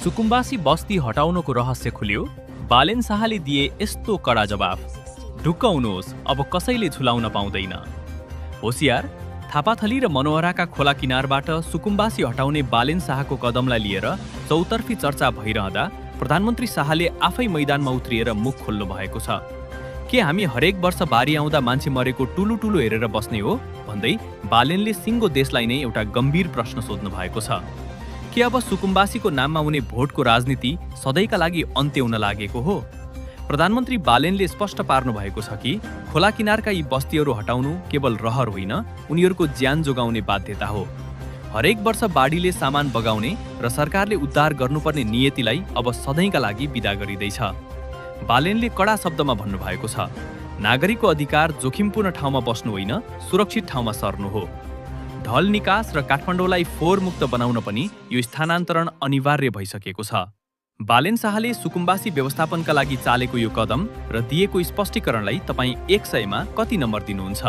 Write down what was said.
सुकुम्बासी बस्ती हटाउनको रहस्य खुल्यो। बालेन शाहले दिए यस्तो कडा जवाफ। ढुक्क हुनुहोस्, अब कसैले झुलाउन पाउँदैन। होसियार, थापाथली र मनोहराका खोला किनारबाट सुकुम्बासी हटाउने बालेन शाहको कदमलाई लिएर चौतर्फी चर्चा भइरहँदा प्रधानमन्त्री शाहले आफै मैदानमा उत्रिएर मुख खोल्नु भएको छ। के हामी हरेक वर्ष बारी आउँदा मान्छे मरेको टुलु हेरेर बस्ने हो भन्दै बालेनले सिङ्गो देशलाई नै एउटा गम्भीर प्रश्न सोध्नु भएको छ। के अब सुकुम्बासीको नाममा हुने भोटको राजनीति सधैँका लागि अन्त्य हुन लागेको हो? प्रधानमन्त्री बालेनले स्पष्ट पार्नु भएको छ कि खोला किनारका यी बस्तीहरू हटाउनु केवल रहर होइन, उनीहरूको ज्यान जोगाउने बाध्यता हो। हरेक वर्ष बाढीले सामान बगाउने र सरकारले उद्धार गर्नुपर्ने नियतिलाई अब सधैँका लागि बिदा गरिँदैछ। बालेनले कडा शब्दमा भन्नुभएको छ, नागरिकको अधिकार जोखिमपूर्ण ठाउँमा बस्नु होइन, सुरक्षित ठाउँमा सर्नु हो। ढल निकास र काठमाडौँलाई फोहोर मुक्त बनाउन पनि यो स्थानान्तरण अनिवार्य भइसकेको छ। बालेन शाहले सुकुम्बासी व्यवस्थापनका लागि चालेको यो कदम र दिएको स्पष्टीकरणलाई तपाईँ 100 मा कति नम्बर दिनुहुन्छ?